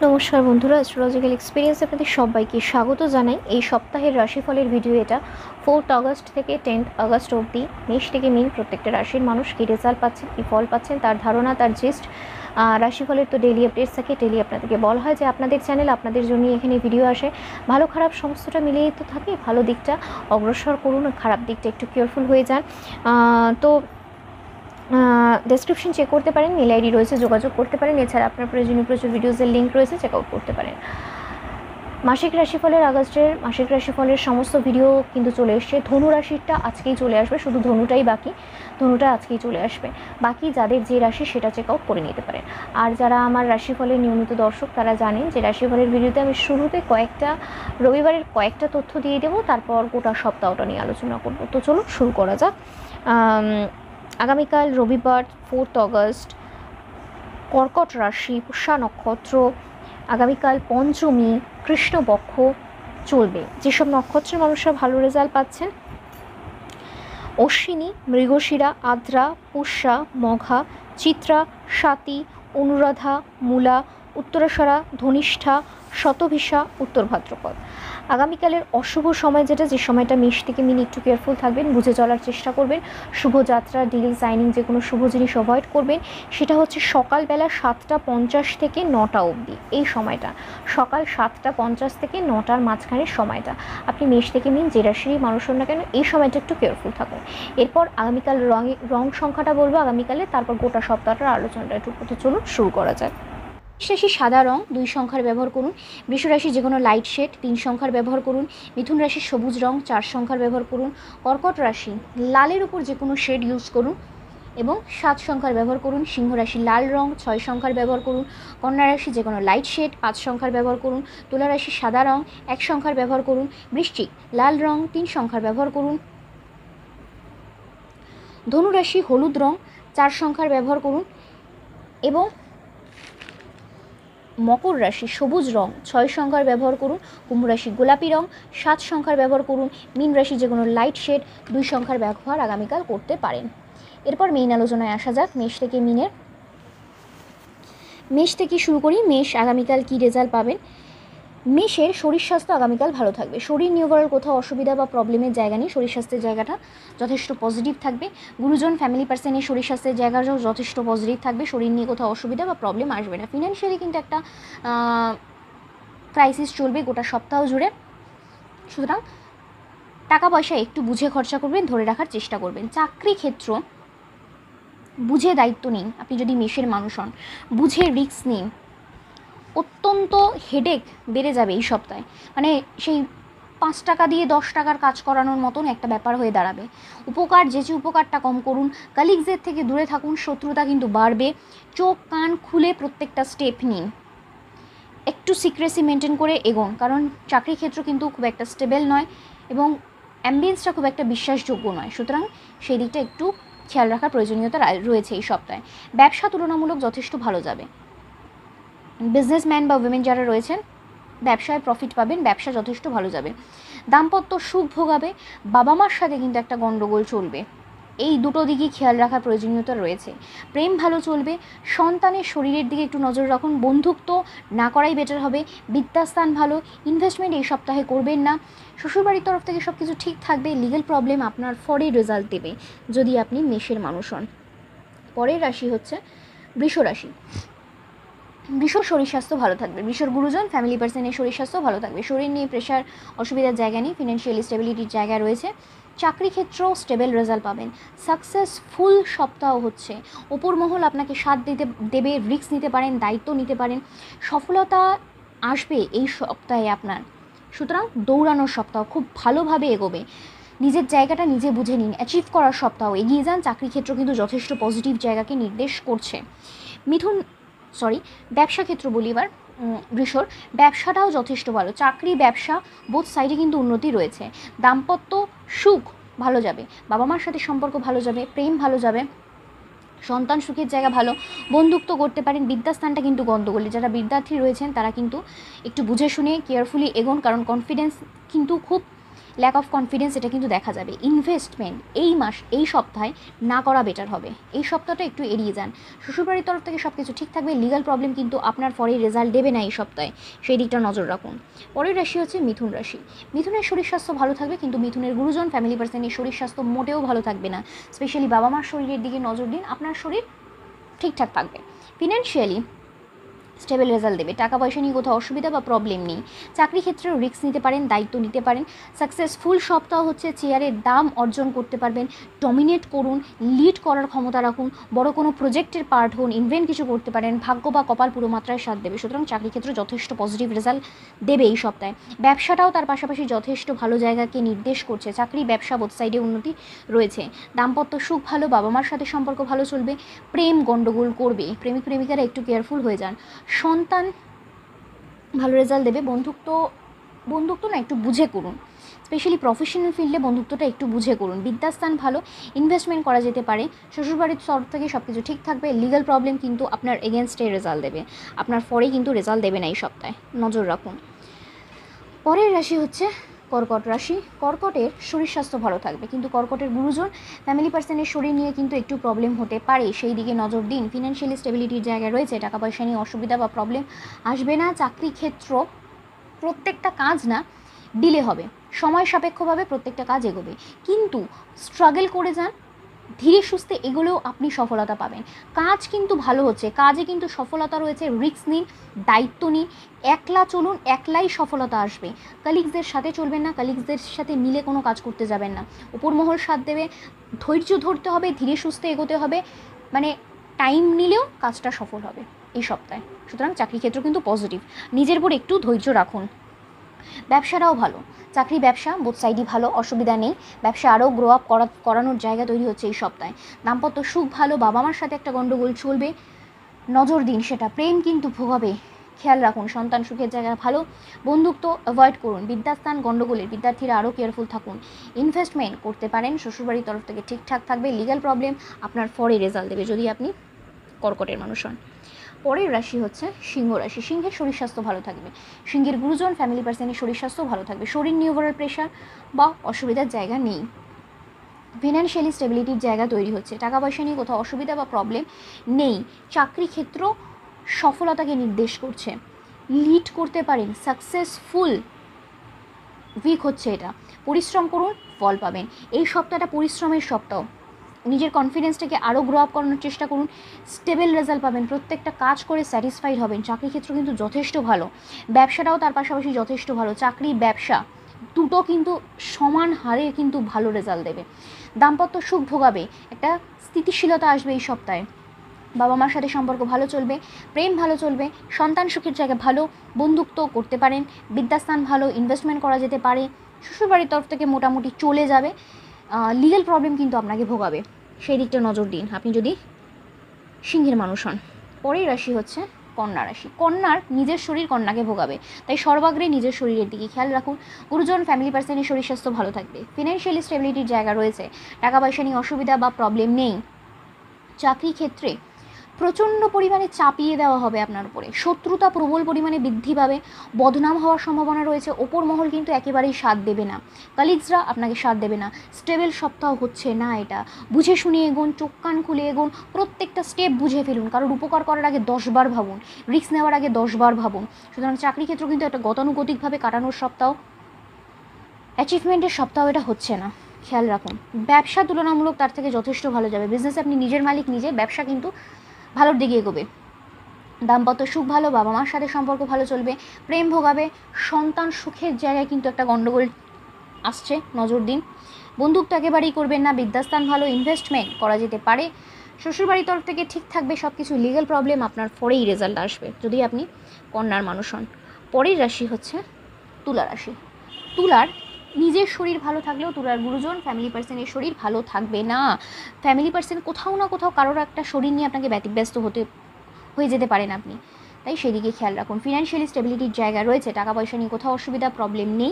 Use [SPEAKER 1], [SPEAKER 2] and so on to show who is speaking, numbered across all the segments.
[SPEAKER 1] নমস্কার বন্ধুরা, astrological experience আপনাদের সবাইকে স্বাগত জানাই। এই সপ্তাহের রাশিফলের ভিডিও এটা 4 আগস্ট থেকে 10 আগস্ট অবধি মেষ থেকে মীন প্রত্যেকটা রাশির মানুষ কী রেজাল্ট পাচ্ছেন, কী ফল পাচ্ছেন, তার ধারণা, তার জিস্ট। রাশিফলের তো ডেলি আপডেটস থাকে। ডেলি আপনাদেরকে বলা হয় যে আপনাদের চ্যানেল আপনাদের জন্য এখানে ভিডিও আসে। ভালো খারাপ সমস্তটা মিলিয়েই তো থাকে। ভালো দিকটা অগ্রসর করুন, খারাপ দিকটা একটু কেয়ারফুল হয়ে যান। তো ডেসক্রিপশন চেক করতে পারেন, মেল আইডি রয়েছে, যোগাযোগ করতে পারেন। এছাড়া আপনার প্রয়োজনীয় প্রচুর ভিডিওসের লিঙ্ক রয়েছে, চেক আউট করতে পারেন। মাসিক রাশিফলের আগস্টের মাসিক রাশিফলের সমস্ত ভিডিও কিন্তু চলে এসছে। ধনু রাশিটা আজকেই চলে আসবে, শুধু ধনুটাই বাকি। ধনুটা আজকেই চলে আসবে। বাকি যাদের যে রাশি সেটা চেক আউট করে নিতে পারেন। আর যারা আমার রাশিফলের নিয়মিত দর্শক তারা জানেন যে রাশিফলের ভিডিওতে আমি শুরুতে রবিবারের কয়েকটা তথ্য দিয়ে দেবো, তারপর গোটা সপ্তাহটা নিয়ে আলোচনা করব। তো চলুন শুরু করা যাক। আগামীকাল রবিবার 4 আগস্ট, কর্কট রাশি, পুষ্যা নক্ষত্র। আগামীকাল পঞ্চমী, কৃষ্ণপক্ষ চলবে। যেসব নক্ষত্রের মানুষরা ভালো রেজাল্ট পাচ্ছেন: অশ্বিনী, মৃগশিরা, আদ্রা, পুষ্যা, মঘা, চিত্রা, স্বাতী, অনুরাধা, মূলা, উত্তরাষাঢ়া, ধনিষ্ঠা, শতভিষা, উত্তর ভাদ্রপদ। আগামীকালের অশুভ সময় যেটা, যে সময়টা মেষ থেকে মীন একটু কেয়ারফুল থাকবেন, বুঝে চলার চেষ্টা করবেন। শুভযাত্রা, ডিল, সাইনিং, যে কোনো শুভ জিনিস অ্যাভয়েড করবেন। সেটা হচ্ছে সকালবেলা 7:50 থেকে 9টা অবধি। এই সময়টা সকাল 7:50 থেকে 9টার মাঝখানের সময়টা আপনি মেষ থেকে মীন যে রাশিরই মানুষ হন না কেন এই সময়টা একটু কেয়ারফুল থাকুন। এরপর আগামীকাল রং সংখ্যাটা বলবো আগামীকালে, তারপর গোটা সপ্তাহটার আলোচনাটা একটু চলুন শুরু করা যায়। রাশি সাদা রং 2 সংখ্যার ব্যবহার করুন। বৃষ রাশি যে কোনো লাইট শেড 3 সংখ্যার ব্যবহার করুন। মিথুন রাশি সবুজ রং 4 সংখ্যার ব্যবহার করুন। কর্কট রাশি লালের উপর যে কোনো শেড ইউজ করুন এবং 7 সংখ্যার ব্যবহার করুন। সিংহ রাশি লাল রং 6 সংখ্যার ব্যবহার করুন। কন্যা রাশি যে কোনো লাইট শেড 5 সংখ্যার ব্যবহার করুন। তুলা রাশি সাদা রং 1 সংখ্যার ব্যবহার করুন। বৃশ্চিক লাল রং 3 সংখ্যার ব্যবহার করুন। ধনু রাশি হলুদ রং 4 সংখ্যার ব্যবহার করুন এবং মকর রাশি সবুজ রং 6 সংখ্যার ব্যবহার করুন। কুম্ভ রাশি গোলাপি রং 7 সংখ্যার ব্যবহার করুন। মীন রাশি যে কোনো লাইট শেড 2 সংখ্যার ব্যবহার আগামীকাল করতে পারেন। এরপর মেইন আলোচনায় আসা যাক। মেষ থেকে শুরু করি। মেষ আগামীকাল কী রেজাল্ট পাবেন? মেষের শরীর স্বাস্থ্য আগামীকাল ভালো থাকবে। শরীর নিয়ে করার কোথাও অসুবিধা বা প্রবলেমের জায়গা নেই। শরীর স্বাস্থ্যের জায়গাটা যথেষ্ট পজিটিভ থাকবে। গুরুজন, ফ্যামিলি পার্সনের শরীর স্বাস্থ্যের জায়গাটাও যথেষ্ট পজিটিভ থাকবে। শরীর নিয়ে কোথাও অসুবিধা বা প্রবলেম আসবে না। ফিনান্সিয়ালি কিন্তু একটা ক্রাইসিস চলবে গোটা সপ্তাহ জুড়ে। সুতরাং টাকা পয়সা একটু বুঝে খরচা করবেন, ধরে রাখার চেষ্টা করবেন। চাকরি ক্ষেত্র বুঝে দায়িত্ব নিন। আপনি যদি মেষের মানুষ হন, বুঝে রিস্ক নিন। অত্যন্ত হেডেক বেড়ে যাবে এই সপ্তাহে। মানে সেই 5 টাকা দিয়ে 10 টাকার কাজ করানোর মতন একটা ব্যাপার হয়ে দাঁড়াবে। যে উপকারটা কম করুন। কালিগসের থেকে দূরে থাকুন। শত্রুতা কিন্তু বাড়বে। চোখ কান খুলে প্রত্যেকটা স্টেপ নিন। একটু সিক্রেসি মেনটেন করে এগোন, কারণ চাকরি ক্ষেত্র কিন্তু খুব একটা স্টেবল নয় এবং অ্যাম্বিয়েন্সটা খুব একটা বিশ্বাসযোগ্য নয়। সুতরাং সেই দিকটা একটু খেয়াল রাখার প্রয়োজনীয়তা রয়েছে এই সপ্তাহে। ব্যবসা তুলনামূলক যথেষ্ট ভালো যাবে। বিজনেসম্যান বা উইমেন যারা রয়েছেন ব্যবসায় প্রফিট পাবেন, ব্যবসা যথেষ্ট ভালো যাবে। দাম্পত্য সুখ ভোগাবে। বাবা মার সাথে কিন্তু একটা গণ্ডগোল চলবে। এই দুটো দিকই খেয়াল রাখার প্রয়োজনীয়তা রয়েছে। প্রেম ভালো চলবে। সন্তানের শরীরের দিকে একটু নজর রাখুন। বন্ধুত্ব না করাই বেটার হবে। বিদ্যাস্থান ভালো। ইনভেস্টমেন্ট এই সপ্তাহে করবেন না। শ্বশুরবাড়ির তরফ থেকে সব কিছু ঠিক থাকবে। লিগ্যাল প্রবলেম আপনার ফরে রেজাল্ট দেবে যদি আপনি মেষের মানুষ হন। পরের রাশি হচ্ছে বৃষ রাশি। বৃষর শরীর স্বাস্থ্য ভালো থাকবে। বৃষর গুরুজন, ফ্যামিলি পার্সনের শরীর স্বাস্থ্য ভালো থাকবে। শরীর নিয়ে প্রেশার, অসুবিধার জায়গা নেই। ফিনান্সিয়াল স্টেবিলিটির জায়গা রয়েছে। চাকরি ক্ষেত্রেও স্টেবল রেজাল্ট পাবেন। সাকসেসফুল সপ্তাহ হচ্ছে। ওপর মহল আপনাকে সাথ দেবে। রিস্ক নিতে পারেন, দায়িত্ব নিতে পারেন। সফলতা আসবে এই সপ্তাহে আপনার। সুতরাং দৌড়ানোর সপ্তাহ, খুব ভালোভাবে এগোবে। নিজের জায়গাটা নিজে বুঝে নিন। অ্যাচিভ করার সপ্তাহ, এগিয়ে যান। চাকরি ক্ষেত্র কিন্তু যথেষ্ট পজিটিভ জায়গাকে নির্দেশ করছে। ব্যবসা ক্ষেত্র বলি এবার। বৃষর ব্যবসাটাও যথেষ্ট ভালো। চাকরি ব্যবসা বোথ সাইডে কিন্তু উন্নতি রয়েছে। দাম্পত্য সুখ ভালো যাবে। বাবা মার সাথে সম্পর্ক ভালো যাবে। প্রেম ভালো যাবে। সন্তান সুখের জায়গা ভালো। বন্ধুত্ব করতে পারেন। বিদ্যাস্থানটা কিন্তু গণ্ডগোলে। যারা বিদ্যার্থী রয়েছেন তারা কিন্তু একটু বুঝে শুনে কেয়ারফুলি এগোন, কারণ কনফিডেন্স কিন্তু খুব ল্যাক অফ কনফিডেন্স এটা কিন্তু দেখা যাবে। ইনভেস্টমেন্ট এই সপ্তাহে না করা বেটার হবে, এই সপ্তাহটা একটু এড়িয়ে যান। শ্বশুরবাড়ির তরফ থেকে সব কিছু ঠিক থাকবে, লিগাল প্রবলেম কিন্তু আপনার পরে রেজাল্ট দেবে না এই সপ্তাহে, সেই দিকটা নজর রাখুন। পরের রাশি হচ্ছে মিথুন রাশি। মিথুনের শরীর স্বাস্থ্য ভালো থাকবে, কিন্তু মিথুনের গুরুজন ফ্যামিলি পার্সনের শরীর স্বাস্থ্য মোটেও ভালো থাকবে না। স্পেশালি বাবা মার শরীরের দিকে নজর দিন, আপনার শরীর ঠিকঠাক থাকবে। ফিনান্সিয়ালি স্টেবল রেজাল্ট দেবে, টাকা পয়সা নিয়ে কোথাও অসুবিধা বা প্রবলেম নেই। চাকরি ক্ষেত্রেও রিস্ক নিতে পারেন, দায়িত্ব নিতে পারেন। সাকসেসফুল সপ্তাহ হচ্ছে, চেয়ারের দাম অর্জন করতে পারবেন, ডমিনেট করুন, লিড করার ক্ষমতা রাখুন, বড় কোনো প্রজেক্টের পার্ট হন, ইনভেন্ট কিছু করতে পারেন, ভাগ্য বা কপাল পুরো মাত্রায় সাথ দেবে। সুতরাং চাকরি ক্ষেত্রে যথেষ্ট পজিটিভ রেজাল্ট দেবে এই সপ্তাহে। ব্যবসাটাও তার পাশাপাশি যথেষ্ট ভালো জায়গাকে নির্দেশ করছে, চাকরি ব্যবসা বোথ সাইডে উন্নতি রয়েছে। দাম্পত্য সুখ ভালো, বাবা মার সাথে সম্পর্ক ভালো চলবে। প্রেম গণ্ডগোল করবে, প্রেমিক প্রেমিকারা একটু কেয়ারফুল হয়ে যান। সন্তান ভালো রেজাল্ট দেবে। বন্ধুত্ব না একটু বুঝে করুন, স্পেশালি প্রফেশনাল ফিল্ডে বন্ধুত্বটা একটু বুঝে করুন। বিদ্যাস্থান ভালো, ইনভেস্টমেন্ট করা যেতে পারে। শ্বশুরবাড়ির তরফ থেকে সব কিছু ঠিক থাকবে। লিগাল প্রবলেম কিন্তু আপনার এগেনস্টে রেজাল্ট দেবে, আপনার ফরে কিন্তু রেজাল্ট দেবে না এই সপ্তাহে, নজর রাখুন। পরের রাশি হচ্ছে কর্কট রাশি। কর্কটের শরীর স্বাস্থ্য ভালো থাকবে, কিন্তু কর্কটের গুরুজন ফ্যামিলি পার্সনের শরীর নিয়ে কিন্তু একটু প্রবলেম হতে পারে, সেই দিকে নজর দিন। ফিনান্সিয়ালি স্টেবিলিটির জায়গায় রয়েছে, টাকা পয়সা নিয়ে অসুবিধা বা প্রবলেম আসবে না। চাকরি ক্ষেত্র প্রত্যেকটা কাজ না ডিলে হবে, সময় সাপেক্ষভাবে প্রত্যেকটা কাজ এগোবে, কিন্তু স্ট্রাগল করে যান, ধীরে সুস্থে এগুলোও আপনি সফলতা পাবেন। কাজ কিন্তু ভালো হচ্ছে, কাজে কিন্তু সফলতা রয়েছে। রিস্ক নিন, দায়িত্ব নিন, একলা চলুন, একলাই সফলতা আসবে। কালিগসদের সাথে চলবেন না, কালিগসদের সাথে মিলে কোনো কাজ করতে যাবেন না। উপর মহল সাথ দেবে, ধৈর্য ধরতে হবে, ধীরে সুস্থে এগোতে হবে, মানে টাইম নিলেও কাজটা সফল হবে এই সপ্তাহে। সুতরাং চাকরি ক্ষেত্র কিন্তু পজিটিভ, নিজের উপর একটু ধৈর্য রাখুন। ব্যবসাটাও ভালো, চাকরি ব্যবসা বোথ সাইডই ভালো, অসুবিধা নেই। ব্যবসা আরও গ্রো আপ করানোর জায়গা তৈরি হচ্ছে এই সপ্তাহে। দাম্পত্য সুখ ভালো, বাবা মার সাথে একটা গণ্ডগোল চলবে, নজর দিন সেটা। প্রেম কিন্তু ভোগাবে, খেয়াল রাখুন। সন্তান সুখের জায়গা ভালো, বন্ধুত্ব অ্যাভয়েড করুন। বিদ্যাস্থান গণ্ডগোলের, বিদ্যার্থীরা আরও কেয়ারফুল থাকুন। ইনভেস্টমেন্ট করতে পারেন, শ্বশুরবাড়ির তরফ থেকে ঠিকঠাক থাকবে। লিগ্যাল প্রবলেম আপনার ফরে রেজাল্ট দেবে যদি আপনি কর্কটের মানুষ হন। পরের রাশি হচ্ছে সিংহ রাশি। সিংহের শরীর স্বাস্থ্য ভালো থাকবে, সিংহের গুরুজন ফ্যামিলি পার্সনের শরীর স্বাস্থ্য ভালো থাকবে। শরীর নিয়ে ওভারঅল প্রেশার বা অসুবিধার জায়গা নেই। ফিনান্সিয়ালি স্টেবিলিটির জায়গা তৈরি হচ্ছে, টাকা পয়সা নিয়ে কোথাও অসুবিধা বা প্রবলেম নেই। চাকরি ক্ষেত্র সফলতাকে নির্দেশ করছে, লিড করতে পারেন, সাকসেসফুল উইক হচ্ছে এটা। পরিশ্রম করুন, ফল পাবেন। এই সপ্তাহটা পরিশ্রমের সপ্তাহ, নিজের কনফিডেন্সটাকে আরও গ্রো আপ করানোর চেষ্টা করুন, স্টেবল রেজাল্ট পাবেন, প্রত্যেকটা কাজ করে স্যাটিসফাইড হবেন। চাকরি ক্ষেত্র কিন্তু যথেষ্ট ভালো, ব্যবসাটাও তার পাশাপাশি যথেষ্ট ভালো। চাকরি ব্যবসা দুটো কিন্তু সমান হারে কিন্তু ভালো রেজাল্ট দেবে। দাম্পত্য সুখ ভোগাবে, একটা স্থিতিশীলতা আসবে এই সপ্তাহে। বাবা মার সাথে সম্পর্ক ভালো চলবে, প্রেম ভালো চলবে, সন্তান সুখের জায়গা ভালো, বন্ধুত্ব করতে পারেন। বিদ্যাস্থান ভালো, ইনভেস্টমেন্ট করা যেতে পারে। শ্বশুরবাড়ির তরফ থেকে মোটামুটি চলে যাবে। লিগ্যাল প্রবলেম কিন্তু আপনাকে ভোগাবে, সেই দিকটা নজর দিন আপনি যদি সিংহের মানুষ হন। পরের রাশি হচ্ছে কন্যা রাশি। কন্যার নিজের শরীর কন্যাকে ভোগাবে, তাই সর্বাগ্রে নিজের শরীরের দিকে খেয়াল রাখুন। গুরুজন ফ্যামিলি পার্সনের শরীর স্বাস্থ্য ভালো থাকবে। ফিনান্সিয়ালি স্টেবিলিটির জায়গা রয়েছে, টাকা পয়সা নিয়ে অসুবিধা বা প্রবলেম নেই। চাকরি ক্ষেত্রে প্রচণ্ড পরিমাণে চাপিয়ে দেওয়া হবে আপনার উপরে, শত্রুতা প্রবল পরিমাণে বৃদ্ধি পাবে, বদনাম হওয়ার সম্ভাবনা রয়েছে। ওপর মহল কিন্তু একেবারেই সাথ দেবে না, কালিগসরা আপনাকে সাথ দেবে না। স্টেবল সপ্তাহ হচ্ছে না এটা, বুঝে শুনে এগোন, চোখ কান খুলে এগোন, প্রত্যেকটা স্টেপ বুঝে ফেলুন। কারোর উপকার করার আগে 10 বার ভাবুন, রিস্ক নেওয়ার আগে 10 বার ভাবুন। সুতরাং চাকরি ক্ষেত্র কিন্তু একটা গতানুগতিকভাবে কাটানোর সপ্তাহ, অ্যাচিভমেন্টের সপ্তাহ এটা হচ্ছে না, খেয়াল রাখুন। ব্যবসা তুলনামূলক তার থেকে যথেষ্ট ভালো যাবে, বিজনেসে আপনি নিজের মালিক নিজে, ব্যবসা কিন্তু ভালোর দিকে এগোবে। দাম্পত্য সুখ ভালো, বাবা মার সাথে সম্পর্ক ভালো চলবে, প্রেম ভোগাবে। সন্তান সুখের জায়গায় কিন্তু একটা গণ্ডগোল আসছে, নজর দিন। বন্ধুত্ব একেবারেই করবেন না। বিদ্যাস্থান ভালো, ইনভেস্টমেন্ট করা যেতে পারে। শ্বশুরবাড়ির তরফ থেকে ঠিক থাকবে সব কিছু। লিগ্যাল প্রবলেম আপনার পরেই রেজাল্ট আসবে যদি আপনি কন্যার মানুষ হন। পরের রাশি হচ্ছে তুলা রাশি। তুলার নিজের শরীর ভালো থাকলেও তুলার গুরুজন ফ্যামিলি পার্সনের শরীর ভালো থাকবে না। ফ্যামিলি পার্সন কোথাও না কোথাও কারোর একটা শরীর নিয়ে আপনাকে ব্যতিব্যস্ত হয়ে যেতে পারেন আপনি। তাই সেদিকে খেয়াল রাখুন। ফিনান্সিয়ালি স্টেবিলিটির জায়গা রয়েছে, টাকা পয়সা নিয়ে কোথাও অসুবিধা প্রবলেম নেই।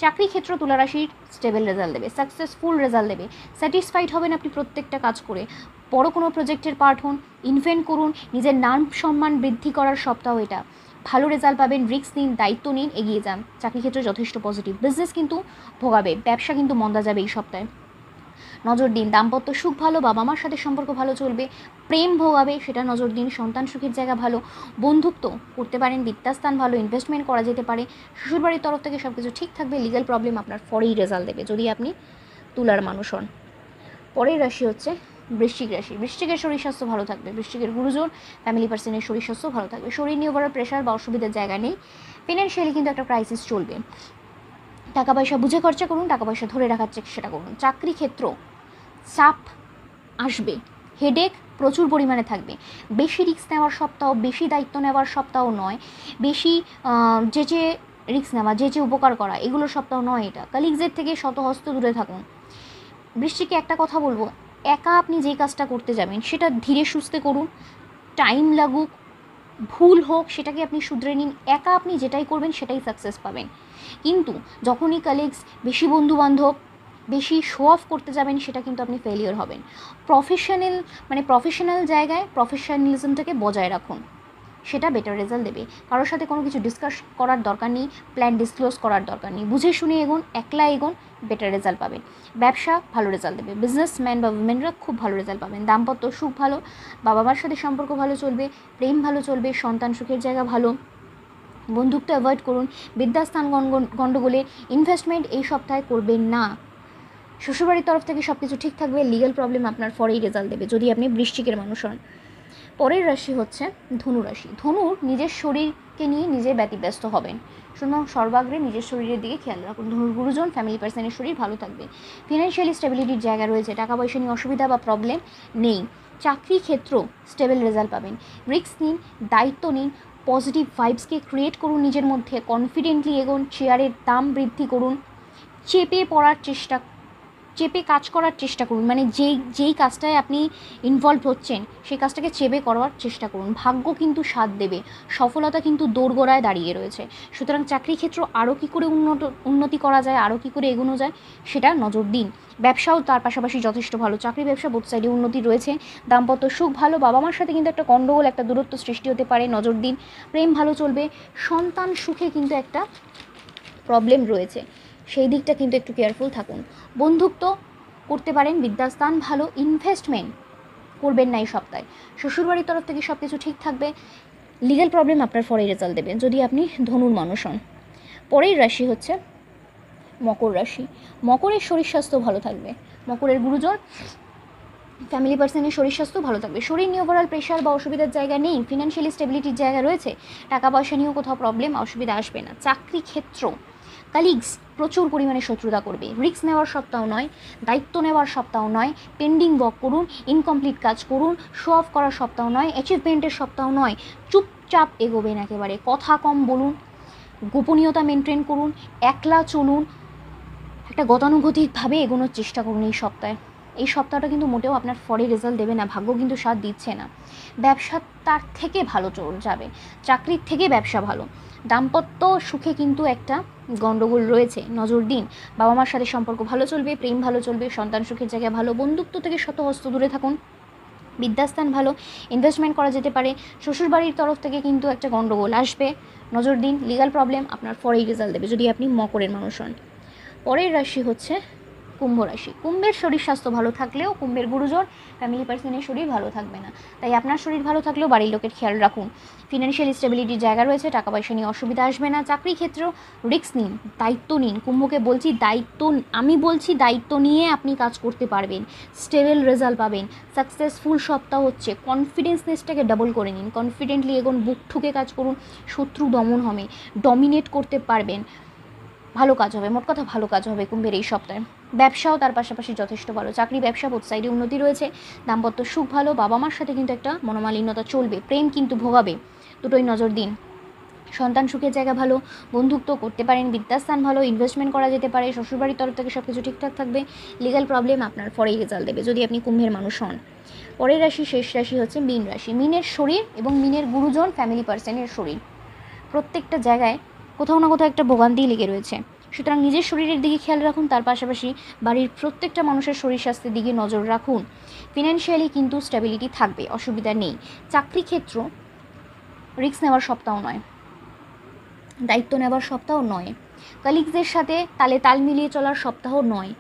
[SPEAKER 1] চাকরি ক্ষেত্র তুলা রাশির স্টেবল রেজাল্ট দেবে, সাকসেসফুল রেজাল্ট দেবে, স্যাটিসফাইড হবেন আপনি প্রত্যেকটা কাজ করে। বড় কোনো প্রজেক্টের পার্ট হন, ইনভেন্ট করুন, নিজের নাম সম্মান বৃদ্ধি করার সপ্তাহ এটা। ভালো রেজাল্ট পাবেন, রিস্ক নিন, দায়িত্ব নিন, এগিয়ে যান। চাকরি ক্ষেত্রে যথেষ্ট পজিটিভ। বিজনেস কিন্তু ভোগাবে, ব্যবসা কিন্তু মন্দা যাবে এই সপ্তাহে। নজর দিন, দাম্পত্য সুখ ভালো, বাবা মার সাথে সম্পর্ক ভালো চলবে, প্রেম ভোগাবে সেটা নজর দিন, সন্তান সুখের জায়গা ভালো, বন্ধুত্ব করতে পারেন, বিদ্যাস্থান ভালো, ইনভেস্টমেন্ট করা যেতে পারে, শ্বশুরবাড়ির তরফ থেকে সব কিছু ঠিক থাকবে। লিগ্যাল প্রবলেম আপনার পরেই রেজাল্ট দেবে যদি আপনি তুলার মানুষ হন। পরের রাশি হচ্ছে বৃশ্চিক রাশি। বৃশ্চিকের শরীর স্বাস্থ্য ভালো থাকবে, বৃশ্চিকের গুরুজন ফ্যামিলি পার্সনের শরীর স্বাস্থ্য ভালো থাকবে, শরীর নিয়ে ওভারঅল প্রেশার বা অসুবিধার জায়গা নেই। ফিনান্সিয়ালি কিন্তু একটা ক্রাইসিস চলবে, টাকা পয়সা বুঝে খরচা করুন, টাকা পয়সা ধরে রাখার চেষ্টা করুন। চাকরি ক্ষেত্র চাপ আসবে, হেডেক প্রচুর পরিমাণে থাকবে, বেশি রিস্ক নেওয়ার সপ্তাহ, বেশি দায়িত্ব নেওয়ার সপ্তাহ নয়, বেশি যে রিস্ক নেওয়া, যে উপকার করা এগুলোর সপ্তাহ নয় এটা। কালিগসের থেকে শতহস্ত দূরে থাকুন। বৃষ্টিকে একটা কথা বলবো, একা আপনি যেই কাজটা করতে যাবেন সেটা ধীরে সুস্থে করুন, টাইম লাগুক, ভুল হোক সেটাকে আপনি শুধরে নিন। একা আপনি যেটাই করবেন সেটাই সাকসেস পাবেন। কিন্তু যখনই কালিগস, বেশি বন্ধুবান্ধব, বেশি শো অফ করতে যাবেন সেটা কিন্তু আপনি ফেলিওর হবেন। প্রফেশনাল জায়গায় প্রফেশনালিজমটাকে বজায় রাখুন, সেটা বেটার রেজাল্ট দেবে। কারোর সাথে কোনো কিছু ডিসকাস করার দরকার নেই, প্ল্যান ডিসক্লোজ করার দরকার নেই, বুঝে শুনে এগোন, একলা এগোন, বেটার রেজাল্ট পাবেন। ব্যবসা ভালো রেজাল্ট দেবে, বিজনেসম্যান বা উইমেনরা খুব ভালো রেজাল্ট পাবেন। দাম্পত্য সুখ ভালো, বাবা মার সাথে সম্পর্ক ভালো চলবে, প্রেম ভালো চলবে, সন্তান সুখের জায়গা ভালো, বন্ধুত্ব অ্যাভয়েড করুন, বিদ্যাস্থান গণ্ডগোলে ইনভেস্টমেন্ট এই সপ্তাহে করবেন না। শ্বশুরবাড়ির তরফ থেকে সব কিছু ঠিক থাকবে, লিগ্যাল প্রবলেম আপনার পরেই রেজাল্ট দেবে যদি আপনি বৃশ্চিকের মানুষ হন। পরের রাশি হচ্ছে ধনু রাশি। ধনুর নিজের শরীরকে নিয়ে নিজে ব্যতিব্যস্ত হবেন, সুতরাং সর্বাগ্রে নিজের শরীরের দিকে খেয়াল রাখুন। ধনুর গুরুজন ফ্যামিলি পার্সনের শরীর ভালো থাকবে, ফিনান্সিয়ালি স্টেবিলিটির জায়গা রয়েছে, টাকা পয়সা নিয়ে অসুবিধা বা প্রবলেম নেই। চাকরি ক্ষেত্র স্টেবল রেজাল্ট পাবেন, রিস্ক নিন, দায়িত্ব নিন, পজিটিভ ভাইবসকে ক্রিয়েট করুন নিজের মধ্যে, কনফিডেন্টলি এগোন, চেয়ারের দাম বৃদ্ধি করুন, চেপে কাজ করার চেষ্টা করুন, মানে যেই কাজটায় আপনি ইনভলভ হচ্ছেন সেই কাজটাকে চেপে করার চেষ্টা করুন। ভাগ্য কিন্তু সাথ দেবে, সফলতা কিন্তু দোরগোড়ায় দাঁড়িয়ে রয়েছে। সুতরাং চাকরি ক্ষেত্র আরও কী করে উন্নতি করা যায়, আরও কী করে এগোনো যায় সেটা নজর দিন। ব্যবসাও তার পাশাপাশি যথেষ্ট ভালো, চাকরি ব্যবসা বোথ সাইডে উন্নতি রয়েছে। দাম্পত্য সুখ ভালো, বাবা মার সাথে কিন্তু একটা গণ্ডগোল, একটা দূরত্ব সৃষ্টি হতে পারে, নজর দিন। প্রেম ভালো চলবে, সন্তান সুখে কিন্তু একটা প্রবলেম রয়েছে, সেই দিকটা কিন্তু একটু কেয়ারফুল থাকুন। বন্ধুত্ব করতে পারেন, বিদ্যাস্থান ভালো, ইনভেস্টমেন্ট করবেন না এই সপ্তাহে। শ্বশুরবাড়ির তরফ থেকে সব কিছু ঠিক থাকবে, লিগ্যাল প্রবলেম আপনার পরেই রেজাল্ট দেবেন যদি আপনি ধনুর মানুষ হন। পরের রাশি হচ্ছে মকর রাশি। মকরের শরীর স্বাস্থ্য ভালো থাকবে, মকরের গুরুজন ফ্যামিলি পার্সনের শরীর স্বাস্থ্য ভালো থাকবে, শরীর নিয়ে ওভারঅল প্রেশার বা অসুবিধার জায়গা নেই, ফিনান্সিয়ালি স্টেবিলিটির জায়গা রয়েছে, টাকা পয়সা নিয়েও কোথাও প্রবলেম অসুবিধা আসবে না। চাকরি ক্ষেত্র কালিগস প্রচুর পরিমাণে শত্রুতা করবে, রিস্ক নেওয়ার সপ্তাহ নয়, দায়িত্ব নেওয়ার সপ্তাহ নয়, পেন্ডিং ওয়ার্ক করুন, ইনকমপ্লিট কাজ করুন, শো অফ করার সপ্তাহ নয়, অ্যাচিভমেন্টের সপ্তাহ নয়, চুপচাপ এগোবেন, একেবারে কথা কম বলুন, গোপনীয়তা মেনটেন করুন, একলা চলুন, একটা গতানুগতিকভাবে এগোনোর চেষ্টা করুন এই সপ্তাহে। এই সপ্তাহটা কিন্তু মোটেও আপনার ফরে রেজাল্ট দেবে না, ভাগ্য কিন্তু সাথ দিচ্ছে না। ব্যবসা তার থেকে ভালো যাবে, চাকরির থেকে ব্যবসা ভালো। দাম্পত্য সুখে কিন্তু একটা গণ্ডগোল রয়েছে, নজর দিন। বাবা মার সাথে সম্পর্ক ভালো চলবে, প্রেম ভালো চলবে, সন্তান সুখের জায়গায় ভালো, বন্ধুত্ব থেকে শতহস্ত দূরে থাকুন, বিদ্যাস্থান ভালো, ইনভেস্টমেন্ট করা যেতে পারে। শ্বশুরবাড়ির তরফ থেকে কিন্তু একটা গণ্ডগোল আসবে, নজর দিন। লিগ্যাল প্রবলেম আপনার ফরেই রেজাল্ট দেবে যদি আপনি মকরের মানুষ হন। পরের রাশি হচ্ছে কুম্ভ রাশি। কুম্ভের শরীর স্বাস্থ্য ভালো থাকলেও কুম্ভের গুরুজন ফ্যামিলি পার্সনের শরীর ভালো থাকবে না, তাই আপনার শরীর ভালো থাকলেও বাড়ির লোকের খেয়াল রাখুন। ফিনান্সিয়াল স্টেবিলিটির জায়গা রয়েছে, টাকা পয়সা নিয়ে অসুবিধা আসবে না। চাকরি ক্ষেত্রেও রিস্ক নিন, দায়িত্ব নিন। কুম্ভকে বলছি দায়িত্ব নিয়ে আপনি কাজ করতে পারবেন, স্টেবল রেজাল্ট পাবেন, সাকসেসফুল সপ্তাহ হচ্ছে। কনফিডেন্সনেসটাকে ডাবল করে নিন, কনফিডেন্টলি এগোন, বুক ঠুকে কাজ করুন, শত্রু দমন হবে, ডমিনেট করতে পারবেন, ভালো কাজ হবে। মোট কথা ভালো কাজ হবে কুম্ভের এই সপ্তাহে। ব্যবসাও তার পাশাপাশি যথেষ্ট ভালো, চাকরি ব্যবসা বোথ সাইডে উন্নতি রয়েছে। দাম্পত্য সুখ ভালো, বাবা মার সাথে কিন্তু একটা মনোমালিন্যতা চলবে, প্রেম কিন্তু ভোগাবে, দুটোই নজর দিন। সন্তান সুখের জায়গা ভালো, বন্ধুত্ব করতে পারেন, বিদ্যাস্থান ভালো, ইনভেস্টমেন্ট করা যেতে পারে, শ্বশুরবাড়ির তরফ থেকে সব কিছু ঠিকঠাক থাকবে। লিগ্যাল প্রবলেম আপনার পরেই রেজাল্ট দেবে যদি আপনি কুম্ভের মানুষ হন। পরের রাশি, শেষ রাশি হচ্ছে মীন রাশি। মীনের শরীর এবং মীনের গুরুজন ফ্যামিলি পার্সনের শরীর, প্রত্যেকটা জায়গায় কোথাও না কোথাও একটা ভোগান্তি লেগে রয়েছে। সুতরাং নিজের শরীরের দিকে খেয়াল রাখুন, তার পাশাপাশি বাড়ির প্রত্যেকটা মানুষের শরীর স্বাস্থ্যের দিকে নজর রাখুন। ফিনান্সিয়ালি কিন্তু স্টেবিলিটি থাকবে, অসুবিধা নেই। চাকরি ক্ষেত্র রিস্ক নেওয়ার সপ্তাহ নয়, দায়িত্ব নেওয়ার সপ্তাহ নয়, কলিগসদের সাথে তালে তাল মিলিয়ে চলার সপ্তাহ নয়,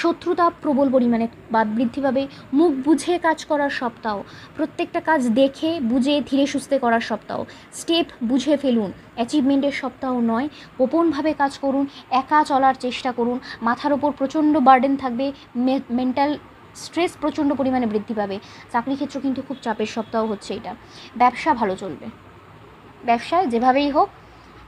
[SPEAKER 1] শত্রুতা প্রবল পরিমাণে বা বৃদ্ধি পাবে, মুখ বুঝে কাজ করার সপ্তাহ, প্রত্যেকটা কাজ দেখে বুঝে ধীরে সুস্থে করার সপ্তাহ, স্টেপ বুঝে ফেলুন। অ্যাচিভমেন্টের সপ্তাহ নয়, গোপনভাবে কাজ করুন, একা চলার চেষ্টা করুন। মাথার ওপর প্রচণ্ড বার্ডেন থাকবে, মেন্টাল স্ট্রেস প্রচণ্ড পরিমাণে বৃদ্ধি পাবে। চাকরি ক্ষেত্র কিন্তু খুব চাপের সপ্তাহ হচ্ছে এটা। ব্যবসা ভালো চলবে, ব্যবসায় যেভাবেই হোক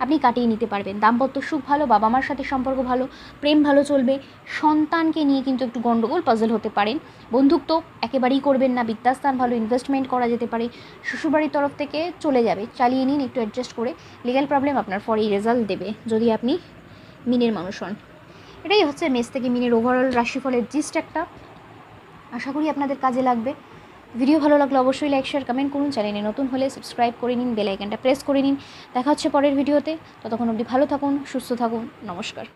[SPEAKER 1] আপনি কাটিয়ে নিতে পারবেন। দাম্পত্য সুখ ভালো, বাবা মার সাথে সম্পর্ক ভালো, প্রেম ভালো চলবে। সন্তানকে নিয়ে কিন্তু একটু গণ্ডগোল পাজল হতে পারেন। বন্ধুত্ব একেবারেই করবেন না, বিদ্যাস্থান ভালো, ইনভেস্টমেন্ট করা যেতে পারে, শ্বশুরবাড়ির তরফ থেকে চলে যাবে, চালিয়ে নিন একটু অ্যাডজাস্ট করে। লিগ্যাল প্রবলেম আপনার পরেই রেজাল্ট দেবে যদি আপনি মিনের মানুষ হন। এটাই হচ্ছে মেষ থেকে মিনের ওভারঅল রাশিফলের জিস্ট একটা। আশা করি আপনাদের কাজে লাগবে। ভিডিও ভালো লাগলে অবশ্যই লাইক শেয়ার কমেন্ট করুন। চ্যানেলে নতুন হলে সাবস্ক্রাইব করে নিন, বেল আইকনটা প্রেস করে নিন। দেখা হচ্ছে পরের ভিডিওতে। ততক্ষণ অবধি ভালো থাকুন, সুস্থ থাকুন। নমস্কার।